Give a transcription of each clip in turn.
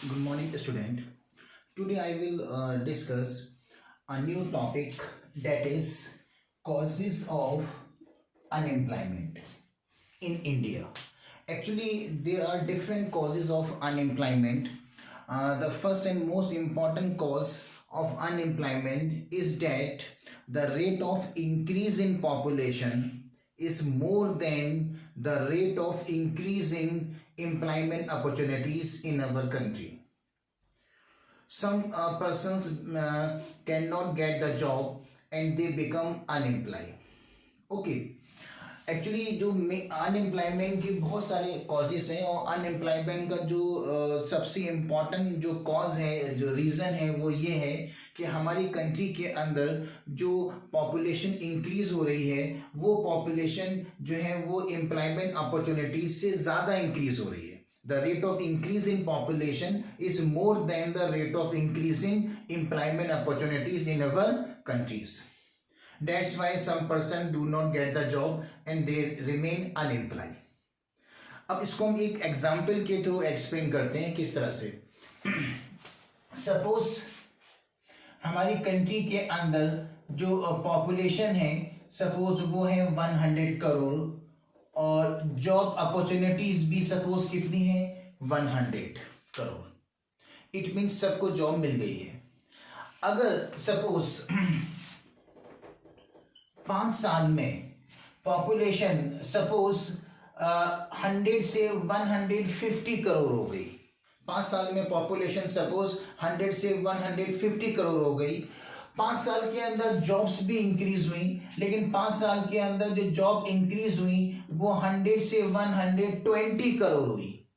Good morning, student. Today I will discuss a new topic, that is causes of unemployment in India. Actually, there are different causes of unemployment. The first and most important cause of unemployment is that the rate of increase in population is more than the rate of increase in employment opportunities in our country. Some persons cannot get the job and they become unemployed. Okay, actually जो unemployment के बहुत सारे causes हैं और unemployment का जो सबसे important जो कॉज है, जो रीज़न है, वो ये है कि हमारी कंट्री के अंदर जो पॉपुलेशन इंक्रीज हो रही है, वो पॉपुलेशन जो है वो एम्प्लॉयमेंट अपॉर्चुनिटीज से ज़्यादा इंक्रीज हो रही है. The rate of increase in population is more than the rate of increase in employment opportunities in our countries. That's why some person do not get the job and they remain unemployed. अब इसको हम एक example के through explain करते हैं किस तरह से. सपोज हमारी कंट्री के अंदर जो पॉपुलेशन है, सपोज वो है 100 करोड़ और जॉब अपॉर्चुनिटीज भी सपोज कितनी है 100 करोड़. इट मीन्स सबको जॉब मिल गई है. अगर सपोज 5 साल में पॉपुलेशन सपोज 100 से 150 करोड़ हो गई. 5 साल में पॉपुलेशन सपोज 100 से 150 करोड़ हो गई. 5 साल के अंदर जॉब्स भी इंक्रीज हुई, लेकिन 5 साल के अंदर जो जॉब इंक्रीज हुई वो 100 से 120 करोड़ हुई.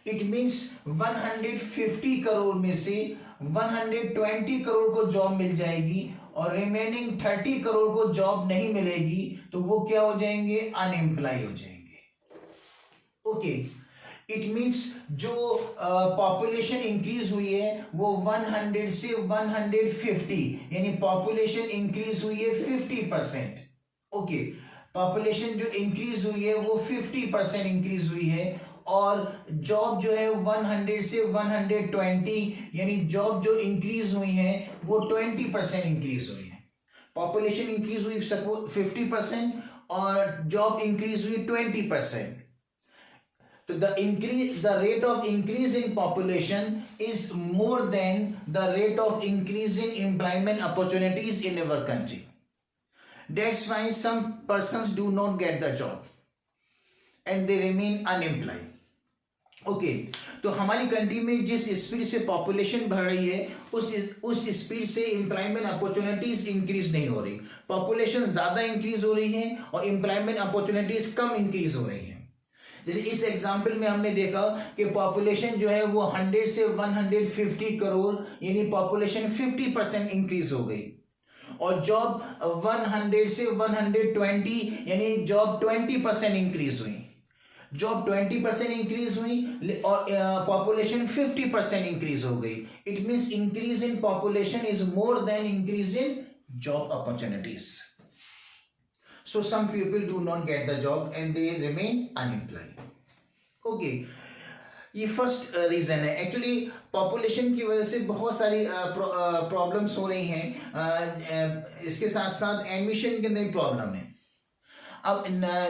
इट मीन्स 150 करोड़ में से 120 करोड़ को जॉब मिल जाएगी और रिमेनिंग 30 करोड़ को जॉब नहीं मिलेगी, तो वो क्या हो जाएंगे, अनएम्प्लॉय हो जाएंगे. ओके, इट मीन्स जो पॉपुलेशन इंक्रीज हुई है वो 100 से 150, यानी पॉपुलेशन इंक्रीज हुई है 50%. ओके, पॉपुलेशन जो इंक्रीज हुई है वो 50% इंक्रीज हुई है और जॉब जो है 100 से 120, यानी जॉब जो इंक्रीज हुई है वो 20% इंक्रीज हुई है. पॉपुलेशन इंक्रीज हुई सपोज 50% और जॉब इंक्रीज हुई 20%. So the rate of increase in population is more than the rate of increase in employment opportunities in our country. That's why some persons do not get the job and they remain unemployed. Okay, तो हमारी country में जिस speed से population बढ़ रही है उस speed से एम्प्लॉयमेंट अपॉर्चुनिटीज इंक्रीज नहीं हो रही. पॉपुलेशन ज्यादा इंक्रीज हो रही है और एम्प्लॉयमेंट अपॉर्चुनिटीज कम इंक्रीज हो रही है. जैसे इस एग्जाम्पल में हमने देखा कि पॉपुलेशन जो है वो 100 से 150 करोड़, यानी पॉपुलेशन 50% इंक्रीज हो गई और जॉब 100 से 120, यानी जॉब 20% इंक्रीज हुई. जॉब 20% इंक्रीज हुई और पॉपुलेशन 50% इंक्रीज हो गई. It means increase in population is more then increase in job opportunities. So some people do not get the job and they remain unemployed. Okay, ये first reason है. Actually population की वजह से बहुत सारी problems हो रही हैं. इसके साथ साथ एडमिशन के अंदर प्रॉब्लम है. अब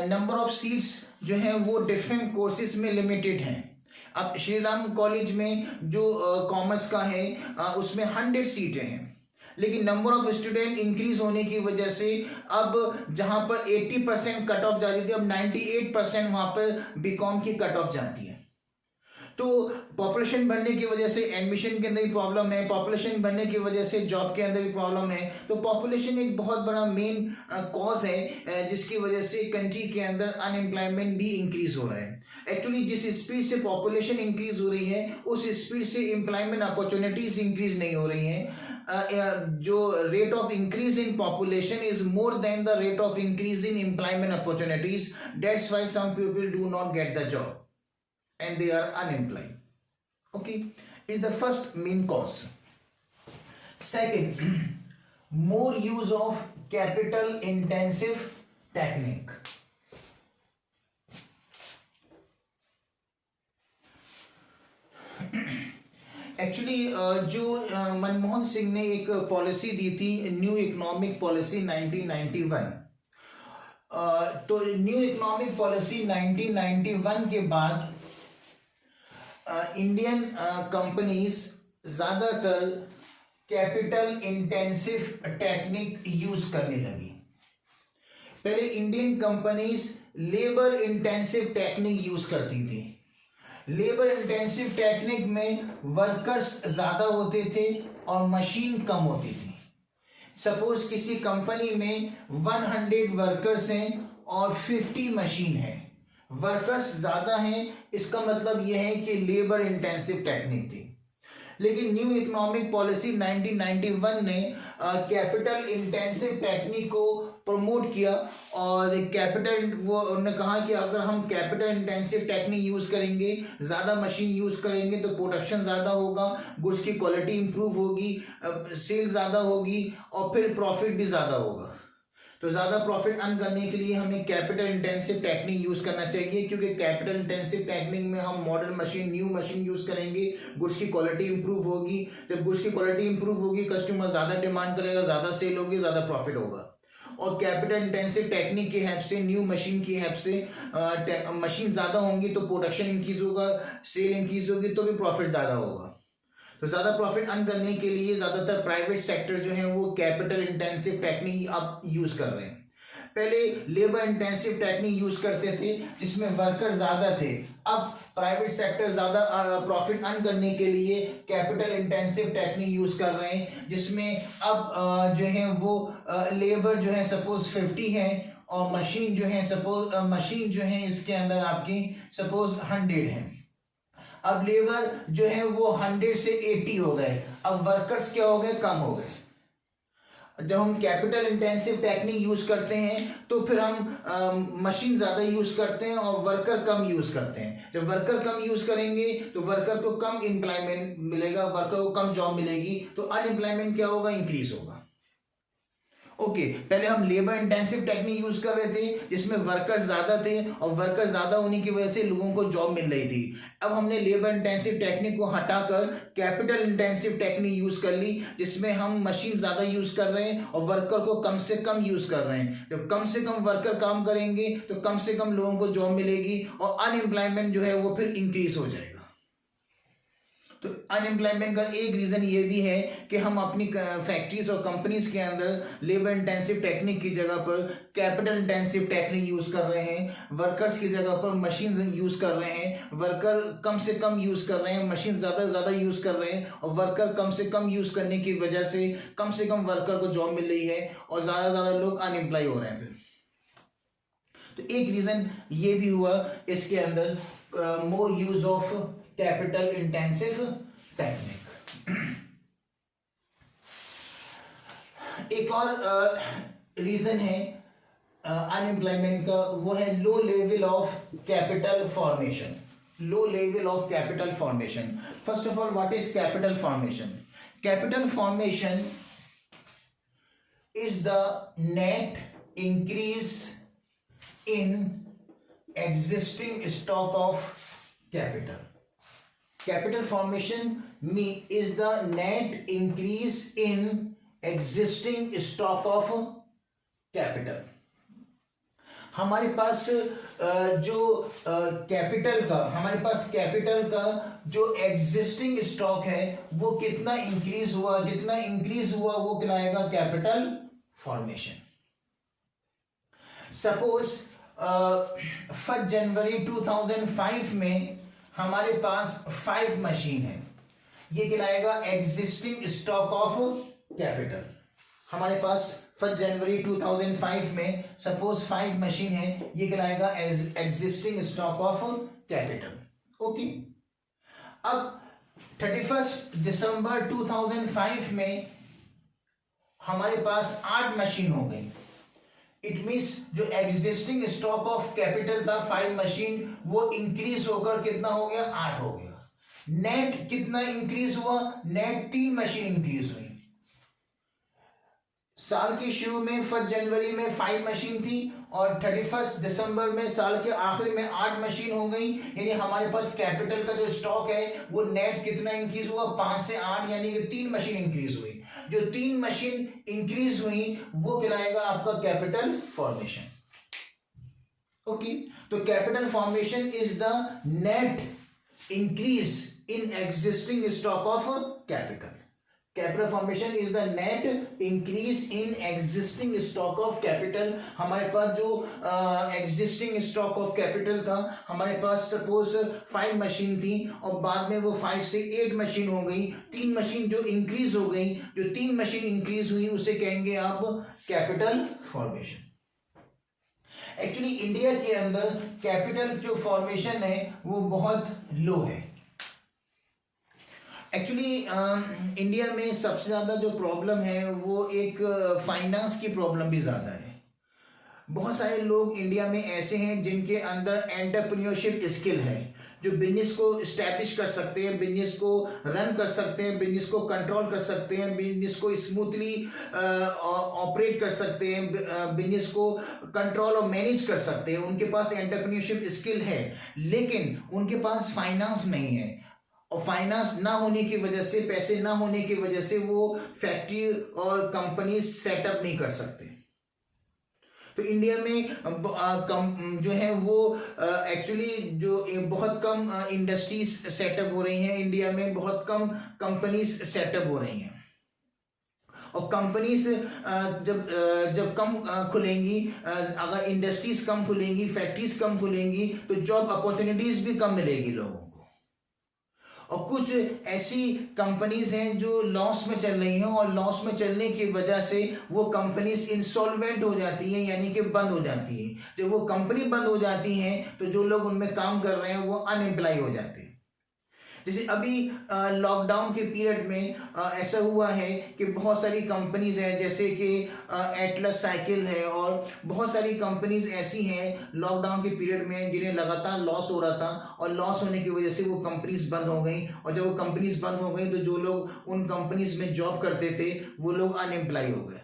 नंबर ऑफ सीट्स जो है वो डिफरेंट कोर्सेज में लिमिटेड हैं. अब श्री राम कॉलेज में जो कॉमर्स का है उसमें 100 सीटें हैं, लेकिन नंबर ऑफ स्टूडेंट इंक्रीज होने की वजह से अब जहां पर 80% कट ऑफ जाती थी अब 98% वहां पर बीकॉम की कट ऑफ जाती है. तो पॉपुलेशन बढ़ने की वजह से एडमिशन के अंदर भी प्रॉब्लम है, पॉपुलेशन बढ़ने की वजह से जॉब के अंदर भी प्रॉब्लम है. तो पॉपुलेशन एक बहुत बड़ा मेन कॉज है जिसकी वजह से कंट्री के अंदर अनएम्प्लॉयमेंट भी इंक्रीज हो रहा है. एक्चुअली जिस स्पीड से पॉपुलेशन इंक्रीज हो रही है उस स्पीड से एम्प्लॉयमेंट अपॉर्चुनिटीज इंक्रीज नहीं हो रही हैं. जो rate of increase in population is more than the rate of increase in employment opportunities. That's why some people do not get the job and they are unemployed. Okay, it's the first main cause. Second, more use of capital intensive technique. Actually जो मनमोहन सिंह ने एक policy दी थी, new economic policy 1991। तो new economic policy 1991 के बाद Indian companies ज़्यादातर capital intensive technique use करने लगी। पहले Indian companies labour intensive technique use करती थी। लेबर इंटेंसिव टेक्निक में वर्कर्स ज़्यादा होते थे और मशीन कम होती थी। सपोज किसी कंपनी में 100 वर्कर्स हैं और 50 मशीन है। वर्कर्स ज़्यादा हैं, इसका मतलब यह है कि लेबर इंटेंसिव टेक्निक थी। लेकिन न्यू इकोनॉमिक पॉलिसी 1991 ने कैपिटल इंटेंसिव टेक्निक को प्रमोट किया और उन्होंने कहा कि अगर हम कैपिटल इंटेंसिव टेक्निक यूज करेंगे, ज़्यादा मशीन यूज करेंगे तो प्रोडक्शन ज़्यादा होगा, गुड्स की क्वालिटी इंप्रूव होगी, सेल ज़्यादा होगी और फिर प्रॉफिट भी ज़्यादा होगा। तो ज़्यादा प्रॉफिट अर्न करने के लिए हमें कैपिटल इंटेंसिव टेक्निक यूज़ करना चाहिए, क्योंकि कैपिटल इंटेंसिव टेक्निक में हम modern machine, new machine use करेंगे, गुड्स की क्वालिटी इंप्रूव होगी। जब गुड्स की क्वालिटी इंप्रूव होगी, कस्टमर ज़्यादा डिमांड करेगा, ज़्यादा सेल होगी, ज़्यादा प्रॉफिट होगा। और कैपिटल इंटेंसिव टेक्निक की हेल्प से, न्यू मशीन की हेल्प से मशीन ज़्यादा होंगी तो प्रोडक्शन इंक्रीज होगा, सेल इंक्रीज होगी तो भी प्रॉफिट ज़्यादा होगा। तो ज़्यादा प्रॉफिट अर्न करने के लिए ज़्यादातर प्राइवेट सेक्टर जो है वो कैपिटल इंटेंसिव टेक्निक अब यूज़ कर रहे हैं। पहले लेबर इंटेंसिव टेक्निक यूज़ करते थे जिसमें वर्कर ज़्यादा थे। अब प्राइवेट सेक्टर ज़्यादा प्रॉफिट अर्न करने के लिए कैपिटल इंटेंसिव टेक्निक यूज़ कर रहे हैं, जिसमें अब जो है वो लेबर जो है सपोज 50 है और मशीन जो है मशीन जो है इसके अंदर आपकी सपोज 100 है। अब लेबर जो है वो 100 से 80 हो गए, अब वर्कर्स क्या हो गए, कम हो गए। जब हम कैपिटल इंटेंसिव टेक्निक यूज करते हैं तो फिर हम मशीन ज़्यादा यूज करते हैं और वर्कर कम यूज करते हैं। जब वर्कर कम यूज करेंगे तो वर्कर को कम एम्प्लॉयमेंट मिलेगा, वर्कर को कम जॉब मिलेगी, तो अनएम्प्लॉयमेंट क्या होगा, इंक्रीज होगा। ओके, पहले हम लेबर इंटेंसिव टेक्निक यूज कर रहे थे जिसमें वर्कर्स ज्यादा थे और वर्कर्स ज्यादा होने की वजह से लोगों को जॉब मिल रही थी। अब हमने लेबर इंटेंसिव टेक्निक को हटाकर कैपिटल इंटेंसिव टेक्निक यूज कर ली, जिसमें हम मशीन ज्यादा यूज कर रहे हैं और वर्कर को कम से कम यूज कर रहे हैं। जब कम से कम वर्कर काम करेंगे तो कम से कम लोगों को जॉब मिलेगी और अनएम्प्लॉयमेंट जो है वो फिर इंक्रीज हो जाएगा। तो अनएम्प्लॉयमेंट का एक रीज़न ये भी है कि हम अपनी फैक्ट्रीज और कंपनीज के अंदर लेबर इंटेंसिव टेक्निक की जगह पर कैपिटल इंटेंसिव टेक्निक यूज़ कर रहे हैं, वर्कर्स की जगह पर मशीन यूज़ कर रहे हैं, वर्कर कम से कम यूज़ कर रहे हैं, मशीन ज़्यादा यूज़ कर रहे हैं और वर्कर कम से कम यूज़ करने की वजह से कम वर्कर को जॉब मिल रही है और ज़्यादा लोग अनएम्प्लॉय हो रहे हैं। तो एक रीज़न ये भी हुआ इसके अंदर, more use of capital intensive technique. एक और रीजन है अनएम्प्लॉयमेंट का, वो है low level of capital formation. Low level of capital formation. First of all, what is capital formation? Capital formation is the net increase in existing stock of capital. Capital formation is the net increase in existing stock of capital। हमारे पास जो capital का जो existing stock है वो कितना increase हुआ, जितना increase हुआ वो कहलाएगा कैपिटल फॉर्मेशन। सपोज 1 जनवरी 2005 में हमारे पास 5 मशीन है, ये कहलाएगा एग्जिस्टिंग स्टॉक ऑफ कैपिटल। हमारे पास 1 जनवरी 2005 में सपोज 5 मशीन है, ये कहलाएगा existing stock of capital. Okay, अब 31 दिसंबर 2005 में हमारे पास 8 मशीन हो गई। इट मीन्स जो एग्जिस्टिंग स्टॉक ऑफ कैपिटल था 5 मशीन, वो इंक्रीज होकर कितना हो गया, 8 हो गया। नेट कितना इंक्रीज हुआ, नेट 3 मशीन इंक्रीज हुई। साल के शुरू में 1 जनवरी में 5 मशीन थी और 31 दिसंबर में साल के आखिरी में 8 मशीन हो गई। यानी हमारे पास कैपिटल का जो स्टॉक है वो नेट कितना इंक्रीज हुआ, 5 से 8, यानी कि 3 मशीन इंक्रीज हुई। जो 3 मशीन इंक्रीज हुई वो कहलाएगा आपका कैपिटल फॉर्मेशन। ओके, तो capital formation is the net increase in existing stock of capital. Capital formation is the net increase in existing stock of capital. हमारे पास जो एग्जिस्टिंग स्टॉक ऑफ कैपिटल था, हमारे पास suppose 5 machine थी और बाद में वो 5 से 8 मशीन हो गई, 3 मशीन जो इंक्रीज हो गई, जो 3 मशीन इंक्रीज हुई उसे कहेंगे आप कैपिटल फॉर्मेशन। एक्चुअली इंडिया के अंदर कैपिटल जो फॉर्मेशन है वो बहुत लो है। एक्चुअली इंडिया में सबसे ज़्यादा जो प्रॉब्लम है वो एक फाइनेंस की प्रॉब्लम भी ज़्यादा है। बहुत सारे लोग इंडिया में ऐसे हैं जिनके अंदर एंटरप्रेन्योरशिप स्किल है, जो बिजनेस को इस्टेब्लिश कर सकते हैं, बिजनेस को रन कर सकते हैं, बिजनेस को कंट्रोल कर सकते हैं, बिजनेस को स्मूथली ऑपरेट कर सकते हैं, बिजनेस को कंट्रोल और मैनेज कर सकते हैं। उनके पास एंटरप्रेन्योरशिप स्किल है, लेकिन उनके पास फाइनेंस नहीं है और फाइनेंस ना होने की वजह से, पैसे ना होने की वजह से वो फैक्ट्री और कंपनी सेटअप नहीं कर सकते। तो इंडिया में जो है वो एक्चुअली जो बहुत कम इंडस्ट्रीज सेटअप हो रही हैं, इंडिया में बहुत कम कंपनीज सेटअप हो रही हैं। और कंपनीज जब कम खुलेंगी, अगर इंडस्ट्रीज कम खुलेंगी, फैक्ट्रीज कम खुलेंगी, तो जॉब अपॉर्चुनिटीज भी कम मिलेगी लोगों को। और कुछ ऐसी कंपनीज हैं जो लॉस में चल रही हैं और लॉस में चलने की वजह से वो कंपनीज इंसॉल्वेंट हो जाती हैं, यानी कि बंद हो जाती हैं। जब वो कंपनी बंद हो जाती हैं तो जो लोग उनमें काम कर रहे हैं वो अनएम्प्लॉय हो जाते हैं। जैसे अभी लॉकडाउन के पीरियड में ऐसा हुआ है कि बहुत सारी कंपनीज हैं, जैसे कि एटलस साइकिल है और बहुत सारी कंपनीज ऐसी हैं लॉकडाउन के पीरियड में जिन्हें लगातार लॉस हो रहा था और लॉस होने की वजह से वो कंपनीज बंद हो गई। और जब वो कंपनीज बंद हो गई तो जो लोग उन कंपनीज में जॉब करते थे वो लोग अनएम्प्लॉय हो गए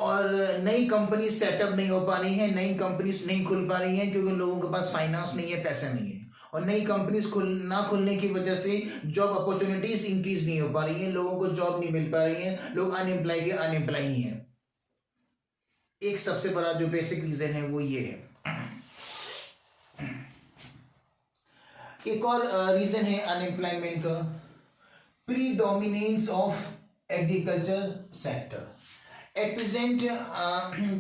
और नई कंपनी सेटअप नहीं हो पा रही हैं, नई कंपनीज नहीं खुल पा रही हैं क्योंकि लोगों के पास फाइनेंस नहीं है, पैसा नहीं है। और नई कंपनीज ना खुलने की वजह से जॉब अपॉर्चुनिटीज इंक्रीज नहीं हो पा रही हैं, लोगों को जॉब नहीं मिल पा रही है, लोग अनएम्प्लॉय के अनएम्प्लॉय ही हैं। एक सबसे बड़ा जो बेसिक रीजन है वो ये है। एक और रीजन है अनएम्प्लॉयमेंट का, predominance of agriculture sector. At present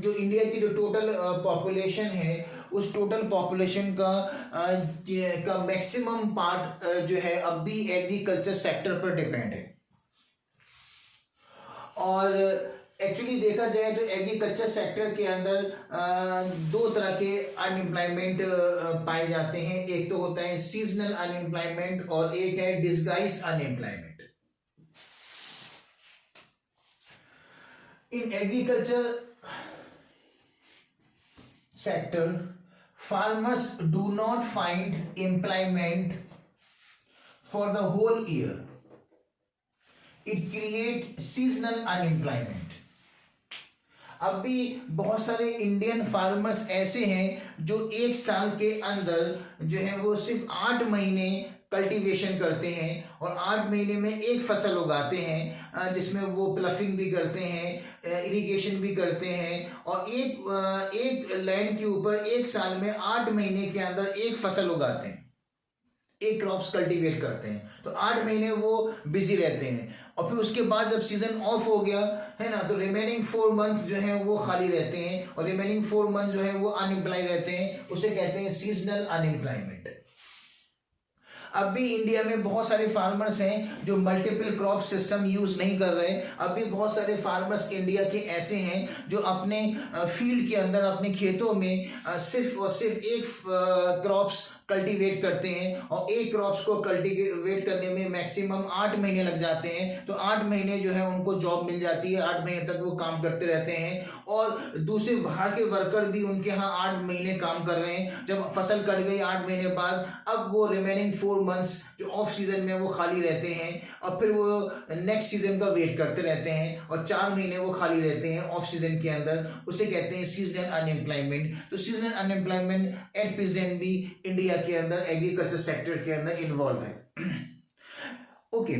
जो इंडिया की जो टोटल पॉपुलेशन है उस टोटल पॉपुलेशन का मैक्सिमम पार्ट जो है अब भी एग्रीकल्चर सेक्टर पर डिपेंड है। और एक्चुअली देखा जाए तो एग्रीकल्चर सेक्टर के अंदर 2 तरह के अनएम्प्लॉयमेंट पाए जाते हैं। एक तो होता है सीजनल अनएम्प्लॉयमेंट और एक है disguise unemployment. In agriculture sector, farmers do not find employment for the whole year. It creates seasonal unemployment. अब भी बहुत सारे इंडियन फार्मर्स ऐसे हैं जो एक साल के अंदर जो है वो सिर्फ 8 महीने कल्टीवेशन करते हैं और 8 महीने में एक फसल उगाते हैं, जिसमें वो प्लफिंग भी करते हैं, इरिगेशन भी करते हैं और एक लैंड के ऊपर एक साल में 8 महीने के अंदर एक फसल उगाते हैं, एक क्रॉप्स कल्टीवेट करते हैं। तो 8 महीने वो बिजी रहते हैं और फिर उसके बाद जब सीजन ऑफ हो गया है ना, तो रिमेनिंग 4 मंथ जो है वो खाली रहते हैं और रिमेनिंग 4 मंथ जो है वो अनएम्प्लॉय रहते हैं। उसे कहते हैं सीजनल अनएम्प्लॉयमेंट। अब भी इंडिया में बहुत सारे फार्मर्स हैं जो मल्टीपल क्रॉप सिस्टम यूज नहीं कर रहे। अब भी बहुत सारे फार्मर्स इंडिया के ऐसे हैं जो अपने फील्ड के अंदर, अपने खेतों में सिर्फ और सिर्फ एक क्रॉप्स कल्टीवेट करते हैं और एक क्रॉप्स को कल्टीवेट करने में मैक्सिमम 8 महीने लग जाते हैं। तो 8 महीने जो है उनको जॉब मिल जाती है, 8 महीने तक वो काम करते रहते हैं और दूसरे बाहर के वर्कर भी उनके यहाँ 8 महीने काम कर रहे हैं। जब फसल कट गई 8 महीने बाद, अब वो रिमेनिंग 4 मंथ्स जो ऑफ सीजन में वो खाली रहते हैं और फिर वो नेक्स्ट सीजन का वेट करते रहते हैं और 4 महीने वो खाली रहते हैं ऑफ सीजन के अंदर। उसे कहते हैं सीजनल अनएम्प्लॉयमेंट। तो सीजनल अनएम्प्लॉयमेंट एट प्रेजेंट भी इंडिया के अंदर एग्रीकल्चर सेक्टर के अंदर इन्वॉल्व है। ओके,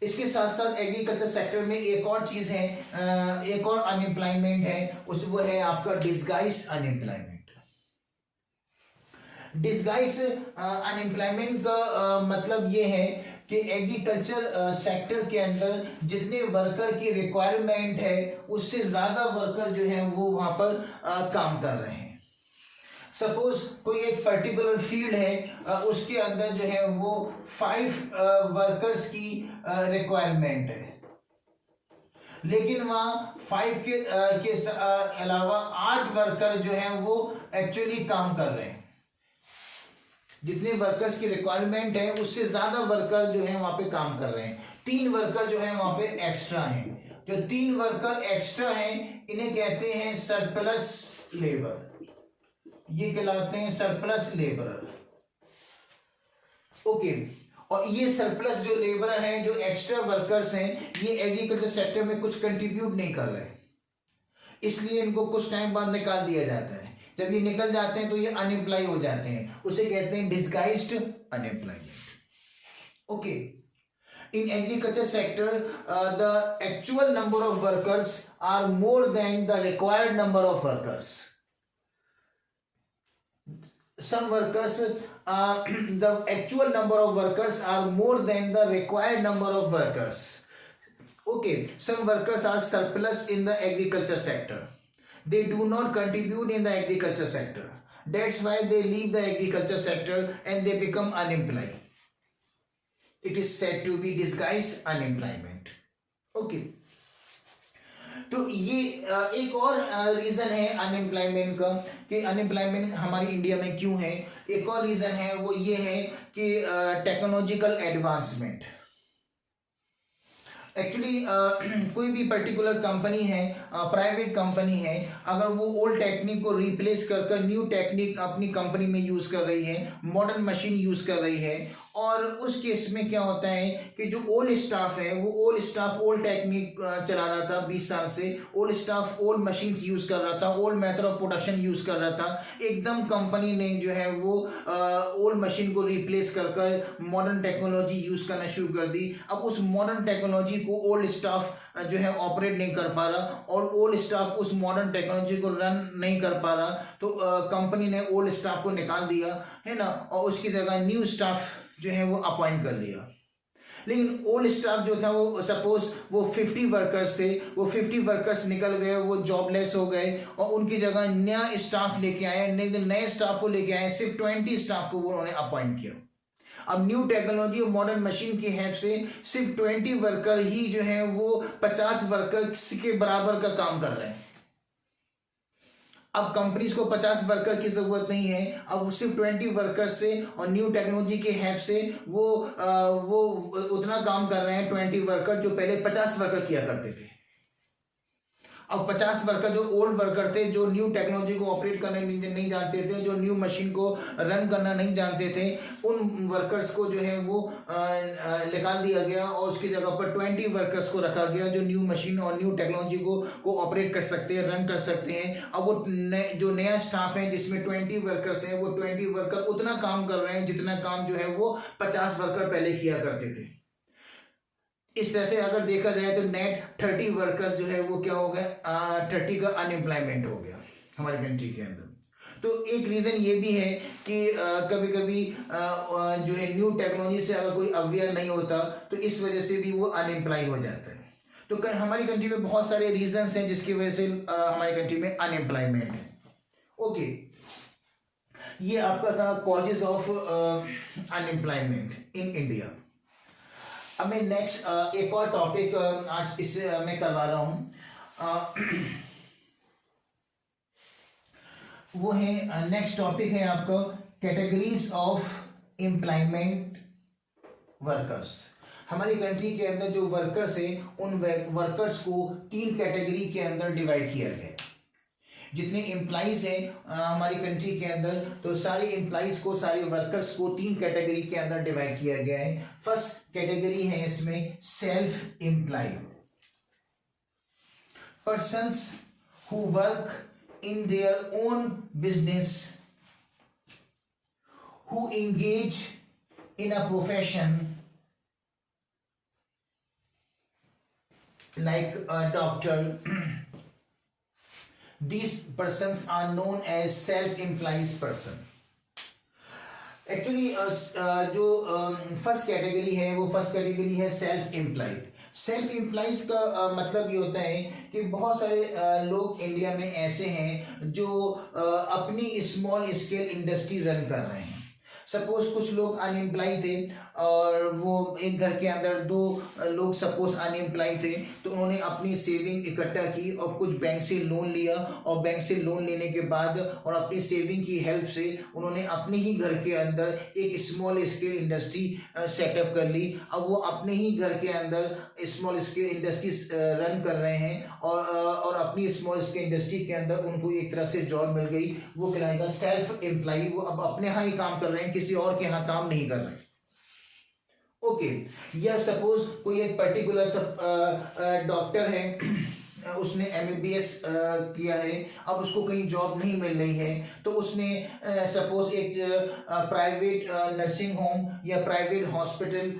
इसके साथ साथ एग्रीकल्चर सेक्टर में एक और चीज है, एक और अनएम्प्लॉयमेंट है, उस वो है आपका डिस्गाइज अनएम्प्लॉयमेंट। डिस्गाइज अनएम्प्लॉयमेंट का मतलब ये है कि एग्रीकल्चर सेक्टर के अंदर जितने वर्कर की रिक्वायरमेंट है उससे ज्यादा वर्कर जो है वो वहां पर काम कर रहे हैं। सपोज कोई एक पर्टिकुलर फील्ड है, उसके अंदर जो है वो 5 वर्कर्स की रिक्वायरमेंट है, लेकिन वहां 5 के अलावा 8 वर्कर जो है वो एक्चुअली काम कर रहे हैं। जितने वर्कर्स की रिक्वायरमेंट है उससे ज्यादा वर्कर जो है वहां पे काम कर रहे हैं। 3 वर्कर जो है वहां पे एक्स्ट्रा हैं। जो 3 वर्कर एक्स्ट्रा हैं इन्हें कहते हैं सरप्लस लेबर। ये कहलाते हैं सरप्लस लेबरर। ओके, और ये सरप्लस जो लेबरर हैं, जो एक्स्ट्रा वर्कर्स हैं, ये एग्रीकल्चर सेक्टर में कुछ कंट्रीब्यूट नहीं कर रहे, इसलिए इनको कुछ टाइम बाद निकाल दिया जाता है। जब ये निकल जाते हैं तो ये अनएम्प्लॉय हो जाते हैं, उसे कहते हैं disguised unemployment. Okay, in agriculture sector the actual number of workers are more than the required number of workers. Some workers the actual number of workers are more than the required number of workers. Okay, some workers are surplus in the agriculture sector. They do not contribute in the agriculture sector. That's why they leave the agriculture sector and they become unemployed. It is said to be disguised unemployment. Okay. तो ये एक और reason है unemployment का कि unemployment हमारी India में क्यों है। एक और रीजन है वो ये है कि टेक्नोलॉजिकल एडवांसमेंट। एक्चुअली कोई भी पर्टिकुलर कंपनी है, प्राइवेट कंपनी है, अगर वो ओल्ड टेक्निक को रिप्लेस कर न्यू टेक्निक अपनी कंपनी में यूज कर रही है, मॉडर्न मशीन यूज कर रही है, और उस केस में क्या होता है कि जो ओल्ड स्टाफ है वो ओल्ड स्टाफ ओल्ड टेक्निक चला रहा था 20 साल से, old staff old machine use कर रहा था, old method of production use कर रहा था। एकदम कंपनी ने जो है वो ओल्ड मशीन को रिप्लेस कर मॉडर्न टेक्नोलॉजी यूज करना शुरू कर दी। अब उस मॉडर्न टेक्नोलॉजी को ओल्ड स्टाफ जो है ऑपरेट नहीं कर पा रहा और ओल्ड स्टाफ उस मॉडर्न टेक्नोलॉजी को रन नहीं कर पा रहा, तो कंपनी ने ओल्ड स्टाफ को निकाल दिया है ना, और उसकी जगह न्यू स्टाफ जो है वो अपॉइंट कर लिया। लेकिन ओल्ड स्टाफ जो था वो सपोज वो 50 वर्कर्स थे, वो 50 वर्कर्स निकल गए, वो जॉबलेस हो गए और उनकी जगह नया स्टाफ लेके आए, नए स्टाफ को लेके आए, सिर्फ 20 स्टाफ को वो उन्होंने अपॉइंट किया। अब न्यू टेक्नोलॉजी और मॉडर्न मशीन की हेल्प से सिर्फ 20 वर्कर ही जो है वो 50 वर्कर के बराबर का काम कर रहे हैं। अब कंपनीज को 50 वर्कर की जरूरत नहीं है, अब वो सिर्फ 20 वर्कर से और न्यू टेक्नोलॉजी के हेल्प से वो उतना काम कर रहे हैं 20 वर्कर जो पहले 50 वर्कर किया करते थे। अब 50 वर्कर जो ओल्ड वर्कर थे, जो न्यू टेक्नोलॉजी को ऑपरेट करने नहीं जानते थे, जो न्यू मशीन को रन करना नहीं जानते थे, उन वर्कर्स को जो है वो निकाल दिया गया और उसकी जगह पर 20 वर्कर्स को रखा गया जो न्यू मशीन और न्यू टेक्नोलॉजी को ऑपरेट कर सकते हैं, रन कर सकते हैं। अब वो जो नया स्टाफ है जिसमें 20 वर्कर्स हैं, वो 20 वर्कर उतना काम कर रहे हैं जितना काम जो है वो 50 वर्कर पहले किया करते थे। इस तरह से अगर देखा जाए तो नेट 30 वर्कर्स जो है वो क्या हो गए, 30 का अनएम्प्लॉयमेंट हो गया हमारी कंट्री के अंदर। तो एक रीज़न ये भी है कि कभी कभी जो है न्यू टेक्नोलॉजी से अगर कोई अवेयर नहीं होता तो इस वजह से भी वो अनएम्प्लॉय हो जाता है। तो हमारी कंट्री में बहुत सारे रीजंस हैं जिसकी वजह से हमारी कंट्री में अनएम्प्लॉयमेंट है। ओके, ये आपका था causes of unemployment in India. अब मैं नेक्स्ट एक और टॉपिक आज इससे मैं करवा रहा हूं, वो है नेक्स्ट टॉपिक है आपका कैटेगरीज ऑफ एम्प्लॉयमेंट वर्कर्स। हमारी कंट्री के अंदर जो वर्कर्स हैं उन वर्कर्स को 3 कैटेगरी के अंदर डिवाइड किया गया है। जितने एम्प्लॉइज हैं हमारी कंट्री के अंदर, तो सारे एम्प्लॉइज को, सारे वर्कर्स को 3 कैटेगरी के अंदर डिवाइड किया गया है। फर्स्ट कैटेगरी है इसमें self employed persons who work in their own business, who engage in a profession like a doctor. These persons are known as self-employed person. Actually जो फर्स्ट कैटेगरी है वो फर्स्ट कैटेगरी है self employed. Self employees का मतलब ये होता है कि बहुत सारे लोग इंडिया में ऐसे हैं जो अपनी स्मॉल स्केल इंडस्ट्री रन कर रहे हैं। सपोज कुछ लोग अनएम्प्लॉय थे और वो एक घर के अंदर 2 लोग सपोज अनएम्प्लॉय थे, तो उन्होंने अपनी सेविंग इकट्ठा की और कुछ बैंक से लोन लिया, और बैंक से लोन लेने के बाद और अपनी सेविंग की हेल्प से उन्होंने अपने ही घर के अंदर एक स्मॉल स्केल इंडस्ट्री सेटअप कर ली। अब वो अपने ही घर के अंदर स्मॉल स्केल इंडस्ट्री रन कर रहे हैं और अपनी स्मॉल स्केल इंडस्ट्री के अंदर उनको एक तरह से जॉब मिल गई। वो कहलाएगा सेल्फ एम्प्लॉय। वो अब अपने यहाँ ही काम कर रहे हैं, किसी और के यहाँ काम नहीं कर रहे हैं। ओके, या सपोज कोई एक पर्टिकुलर डॉक्टर है, उसने MBBS किया है, अब उसको कहीं जॉब नहीं मिल रही है, तो उसने सपोज एक प्राइवेट नर्सिंग होम या प्राइवेट हॉस्पिटल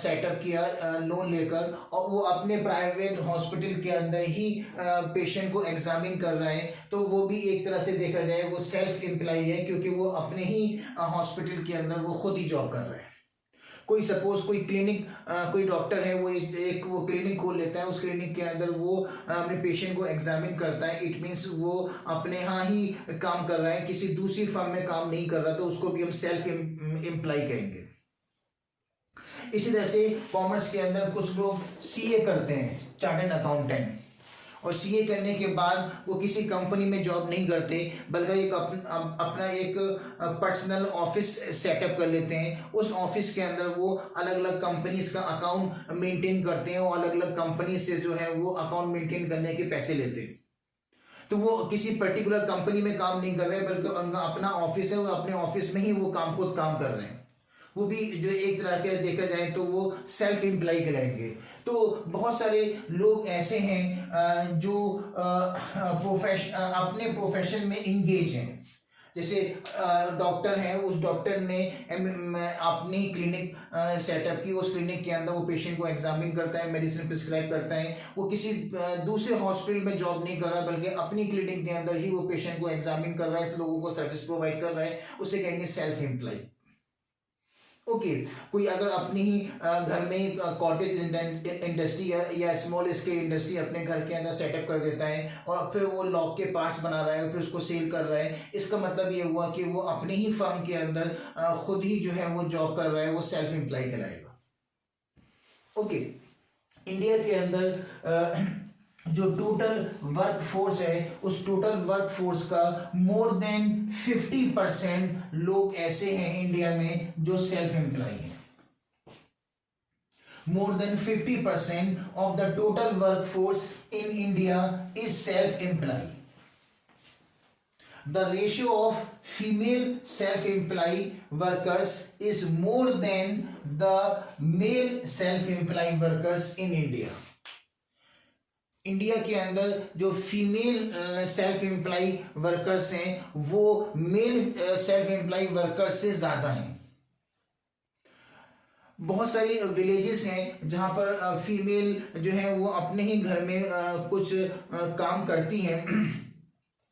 सेटअप किया लोन लेकर, और वो अपने प्राइवेट हॉस्पिटल के अंदर ही पेशेंट को एग्जामिन कर रहा है। तो वो भी एक तरह से देखा जाए वो सेल्फ एम्प्लॉय है, क्योंकि वो अपने ही हॉस्पिटल के अंदर वो खुद ही जॉब कर रहे हैं। कोई सपोज कोई क्लिनिक, कोई डॉक्टर है, वो एक वो क्लिनिक खोल लेता है, उस क्लिनिक के अंदर वो अपने पेशेंट को एग्जामिन करता है। इट मीन्स वो अपने यहाँ ही काम कर रहा है, किसी दूसरी फर्म में काम नहीं कर रहा, तो उसको भी हम सेल्फ एम्प्लॉय कहेंगे। इसी तरह से कॉमर्स के अंदर कुछ लोग CA करते हैं, चार्टर्ड अकाउंटेंट, और CA करने के बाद वो किसी कंपनी में जॉब नहीं करते, बल्कि एक अपना एक पर्सनल ऑफिस सेटअप कर लेते हैं। उस ऑफिस के अंदर वो अलग अलग कंपनीज का अकाउंट मेंटेन करते हैं और अलग अलग कंपनी से जो है वो अकाउंट मेंटेन करने के पैसे लेते हैं। तो वो किसी पर्टिकुलर कंपनी में काम नहीं कर रहे, बल्कि उनका अपना ऑफिस है, वो अपने ऑफिस में ही वो खुद काम कर रहे हैं। वो भी जो एक तरह के देखा जाए तो वो सेल्फ एम्प्लॉय कहलाएंगे। तो बहुत सारे लोग ऐसे हैं जो अपने प्रोफेशन में इंगेज हैं। जैसे डॉक्टर है, उस डॉक्टर ने अपनी क्लिनिक सेटअप की, उस क्लिनिक के अंदर वो पेशेंट को एग्जामिन करता है, मेडिसिन प्रिस्क्राइब करता है। वो किसी दूसरे हॉस्पिटल में जॉब नहीं कर रहा, बल्कि अपनी क्लिनिक के अंदर ही वो पेशेंट को एग्जामिन कर रहा है, ऐसे लोगों को सर्विस प्रोवाइड कर रहा है, उसे कहेंगे सेल्फ एम्प्लॉय। ओके, कोई अगर अपनी ही घर में कॉटेज इंडस्ट्री या स्मॉल स्केल इंडस्ट्री अपने घर के अंदर सेटअप कर देता है और फिर वो लॉक के पार्ट्स बना रहा है, फिर उसको सेल कर रहा है, इसका मतलब ये हुआ कि वो अपने ही फर्म के अंदर खुद ही जो है वो जॉब कर रहा है, वो सेल्फ एम्प्लॉय कहलाएगा। ओके, इंडिया के अंदर जो टोटल वर्क फोर्स है, उस टोटल वर्क फोर्स का मोर देन 50% लोग ऐसे हैं इंडिया में जो सेल्फ एम्प्लॉय हैं। More than 50% of the total work force in India is self employ. The ratio of female self-employed workers is more than the male self-employed workers in India. India के अंदर जो female self employ workers हैं वो mail self employ workers से ज़्यादा हैं। बहुत सारी विलेजेस हैं जहाँ पर फीमेल जो है वो अपने ही घर में कुछ काम करती हैं,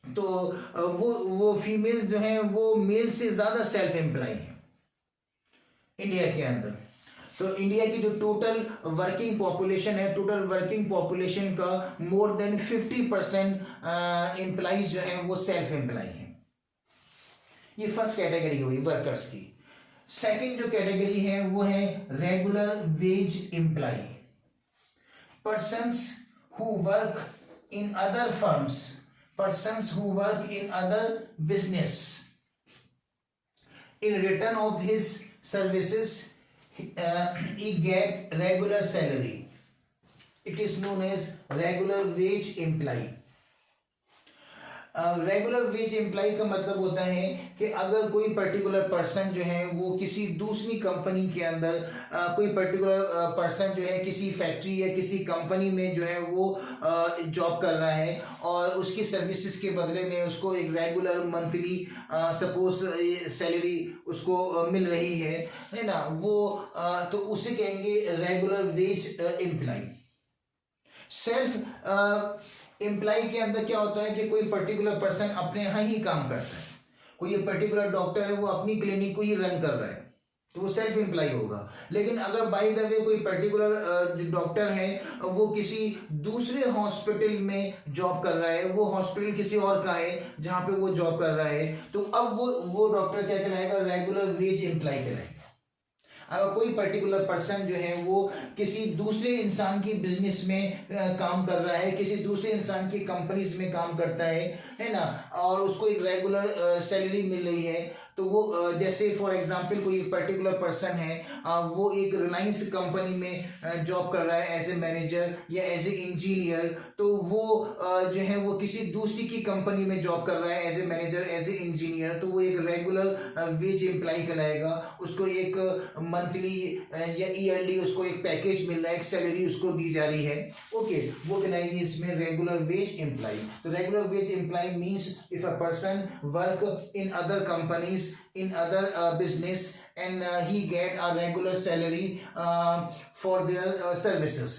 तो वो फीमेल जो है वो मेल से ज़्यादा सेल्फ एम्प्लॉय हैं इंडिया के अंदर। तो इंडिया की जो टोटल वर्किंग पॉपुलेशन है, टोटल वर्किंग पॉपुलेशन का मोर देन 50% एम्प्लॉइज जो हैं वो सेल्फ एम्प्लॉय हैं। ये फर्स्ट कैटेगरी हुई वर्कर्स की। सेकंड जो कैटेगरी है वो है regular wage employ, persons who work in other firms, persons who work in other business In return of his services, he get regular salary. It is known as regular wage employee. Regular wage employ का मतलब होता है कि अगर कोई particular person जो है वो किसी दूसरी कंपनी के अंदर कोई पर्टिकुलर पर्सन जो है किसी फैक्ट्री या किसी कंपनी में जो है वो जॉब कर रहा है और उसकी सर्विसेज के बदले में उसको एक रेगुलर मंथली सपोज सैलरी उसको मिल रही है ना, वो तो उसे कहेंगे regular wage employ. Self employ के अंदर क्या होता है कि कोई पर्टिकुलर पर्सन अपने यहाँ ही काम करता है, कोई पर्टिकुलर डॉक्टर है वो अपनी क्लिनिक को ही रन कर रहा है तो वो सेल्फ एम्प्लॉय होगा। लेकिन अगर बाय द वे कोई पर्टिकुलर जो डॉक्टर है वो किसी दूसरे हॉस्पिटल में जॉब कर रहा है, वो हॉस्पिटल किसी और का है जहाँ पे वो जॉब कर रहा है, तो अब वो डॉक्टर क्या कहलाएगा, रेगुलर वेज एम्प्लॉय कहलाएगा। अगर कोई पर्टिकुलर पर्सन जो है वो किसी दूसरे इंसान की बिजनेस में काम कर रहा है, किसी दूसरे इंसान की कंपनीज में काम करता है ना, और उसको एक रेगुलर सैलरी मिल रही है, तो वो जैसे फॉर एग्जांपल कोई एक पर्टिकुलर पर्सन है वो एक रिलायंस कंपनी में जॉब कर रहा है एज ए मैनेजर या एज ए इंजीनियर, तो वो जो है वो किसी दूसरी की कंपनी में जॉब कर रहा है as a manager as a engineer, तो वो एक रेगुलर वेज एम्प्लॉय कहलाएगा। उसको एक मंथली या ईयरली उसको एक पैकेज मिल रहा है, एक सैलरी उसको दी जा रही है, ओके, वो कहलाएगी इसमें रेगुलर वेज एम्प्लॉय। तो regular wage employ means if a person work in other companies in other business and he get a regular salary for their services.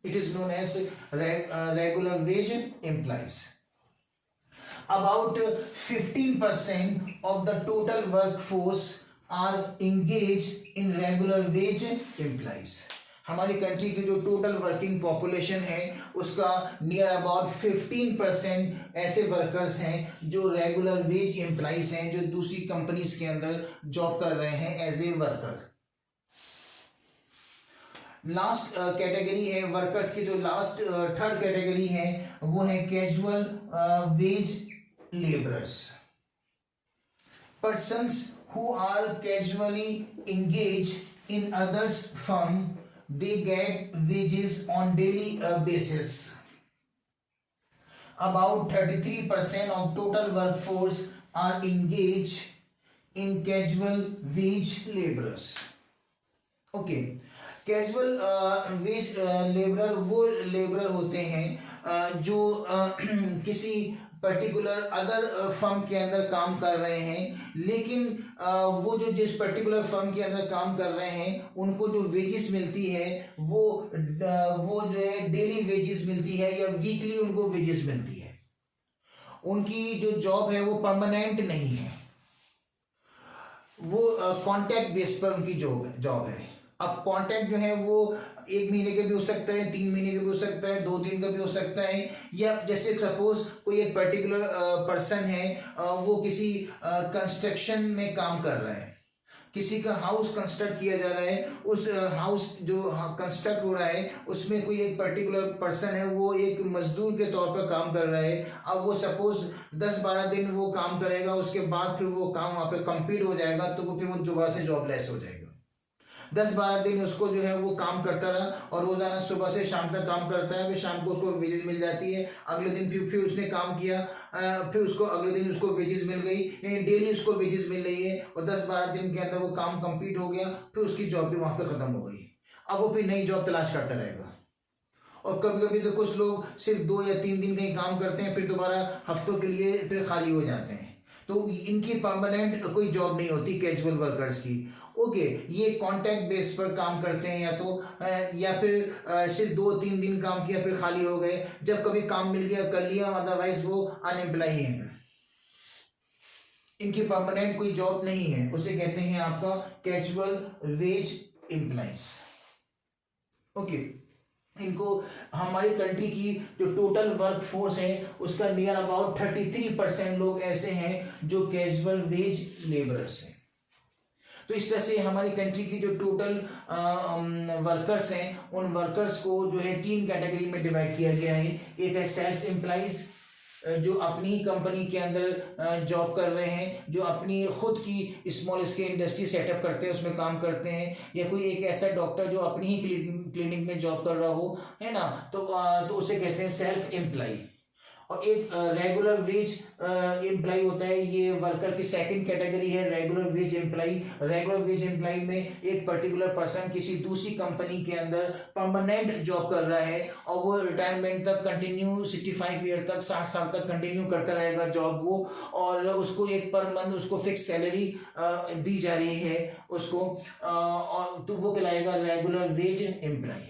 It is known as regular wage employees. About 15% of the total workforce are engaged in regular wage employees. हमारी country की जो total working population है उसका near about 15% ऐसे workers हैं जो regular veg employees हैं, जो दूसरी कंपनीज के अंदर जॉब कर रहे हैं as a worker. Last category है वर्कर्स की, जो लास्ट थर्ड कैटेगरी है वो है casual wage labourers. Persons who are casually engage in others firm, they get wages on daily basis. About 33% of total workforce are engaged in casual wage laborers. Okay, casual wage laborer वो labourer होते हैं जो किसी particular other firm के अंदर काम कर रहे हैं, लेकिन वो जो जिस पर्टिकुलर फर्म के अंदर काम कर रहे हैं उनको जो वेजेस मिलती है वो जो है डेली वेजेस मिलती है या वीकली उनको वेजेस मिलती है। उनकी जो जॉब है वो परमानेंट नहीं है, वो कॉन्ट्रैक्ट बेस पर उनकी जॉब है। अब कॉन्ट्रैक्ट जो है वो 1 महीने का भी हो सकता है, 3 महीने का भी हो सकता है, 2 दिन का भी हो सकता है, या जैसे सपोज कोई एक पर्टिकुलर पर्सन है वो किसी कंस्ट्रक्शन में काम कर रहा है, किसी का हाउस कंस्ट्रक्ट किया जा रहा है, उस हाउस जो कंस्ट्रक्ट हो रहा है उसमें कोई एक पर्टिकुलर पर्सन है वो एक मजदूर के तौर पर काम कर रहा है। अब वो सपोज 10-12 दिन वो काम करेगा, उसके बाद फिर वो काम वहाँ पे कंप्लीट हो जाएगा, तो वो फिर वो दोबारा से जॉबलेस हो जाएगा। 10-12 दिन उसको जो है वो काम करता रहा और रोजाना सुबह से शाम तक काम करता है, फिर शाम को उसको वेजेस मिल जाती है। अगले दिन फिर उसने काम किया, फिर उसको अगले दिन उसको वेजेस मिल गई, यानी डेली उसको वेजेस मिल रही है और 10-12 दिन के अंदर वो काम कंप्लीट हो गया, फिर उसकी जॉब भी वहाँ पे ख़त्म हो गई। अब वो फिर नई जॉब तलाश करता रहेगा। और कभी कभी तो कुछ लोग सिर्फ 2 या 3 दिन कहीं काम करते हैं, फिर दोबारा हफ्तों के लिए फिर खाली हो जाते हैं, तो इनकी परमानेंट कोई जॉब नहीं होती कैजुअल वर्कर्स की। ओके, ये कॉन्ट्रैक्ट बेस पर काम करते हैं या फिर सिर्फ 2-3 दिन काम किया फिर खाली हो गए, जब कभी काम मिल गया कर लिया, अदरवाइज वो अनएम्प्लॉय हैं, इनकी परमानेंट कोई जॉब नहीं है, उसे कहते हैं आपका कैजुअल वेज एम्प्लॉइज। ओके, इनको हमारी कंट्री की जो टोटल वर्क फोर्स है उसका नियर अबाउट 33% लोग ऐसे हैं जो कैजुअल वेज लेबरर्स हैं। तो इस तरह से हमारी कंट्री की जो टोटल वर्कर्स हैं उन वर्कर्स को जो है 3 कैटेगरी में डिवाइड किया गया है। एक है सेल्फ एम्प्लॉइज, जो अपनी कंपनी के अंदर जॉब कर रहे हैं, जो अपनी खुद की स्मॉल स्केल इंडस्ट्री सेटअप करते हैं, उसमें काम करते हैं, या कोई एक ऐसा डॉक्टर जो अपनी ही क्लिनिक में जॉब कर रहा हो, है ना, तो उसे कहते हैं सेल्फ एम्प्लॉय। और एक रेगुलर वेज एम्प्लॉय होता है, ये वर्कर की सेकंड कैटेगरी है, regular wage employ. Regular wage employ में एक पर्टिकुलर पर्सन किसी दूसरी कंपनी के अंदर परमानेंट जॉब कर रहा है और वो रिटायरमेंट तक कंटिन्यू 65 ईयर तक, 60 साल तक कंटिन्यू करता रहेगा जॉब वो, और उसको एक पर मंथ उसको फिक्स सैलरी दी जा रही है उसको, और तो वो कहलाएगा रेगुलर वेज एम्प्लॉय।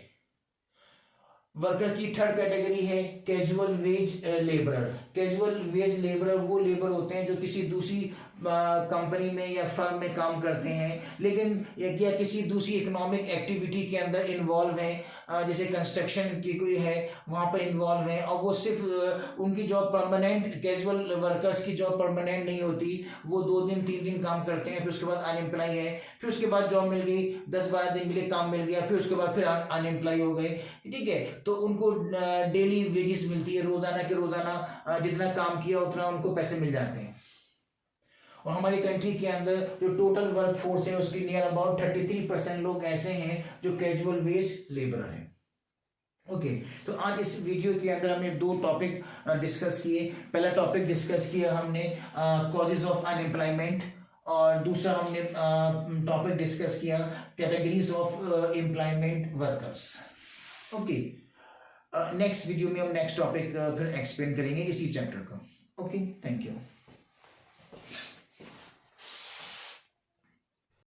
वर्कर की थर्ड कैटेगरी है casual wage labourer. Casual wage labourer वो लेबर होते हैं जो किसी दूसरी कंपनी में या फर्म में काम करते हैं, लेकिन या किसी दूसरी इकोनॉमिक एक्टिविटी के अंदर इन्वॉल्व हैं, जैसे कंस्ट्रक्शन की कोई है वहाँ पर इन्वॉल्व हैं, और वो सिर्फ उनकी जॉब परमानेंट, कैजुअल वर्कर्स की जॉब परमानेंट नहीं होती, वो 2 दिन 3 दिन काम करते हैं, फिर उसके बाद अनएम्प्लॉय है, फिर उसके बाद जॉब मिल गई, 10-12 दिन के लिए काम मिल गया, फिर उसके बाद फिर अनएम्प्लॉय हो गए, ठीक है। तो उनको डेली वेजेस मिलती है, रोजाना के रोजाना जितना काम किया उतना उनको पैसे मिल जाते हैं। और हमारी कंट्री के अंदर जो टोटल वर्क फोर्स है उसकी नियर अबाउट 33% लोग ऐसे हैं जो कैजुअल वेज लेबरर हैं। ओके, तो आज इस वीडियो के अंदर हमने 2 टॉपिक डिस्कस किए। पहला टॉपिक डिस्कस किया हमने कॉजेज ऑफ अनएम्प्लॉयमेंट, और दूसरा हमने टॉपिक डिस्कस किया categories of employment workers. Okay, next video में हम नेक्स्ट टॉपिक फिर एक्सप्लेन करेंगे इसी चैप्टर का। Okay, thank you.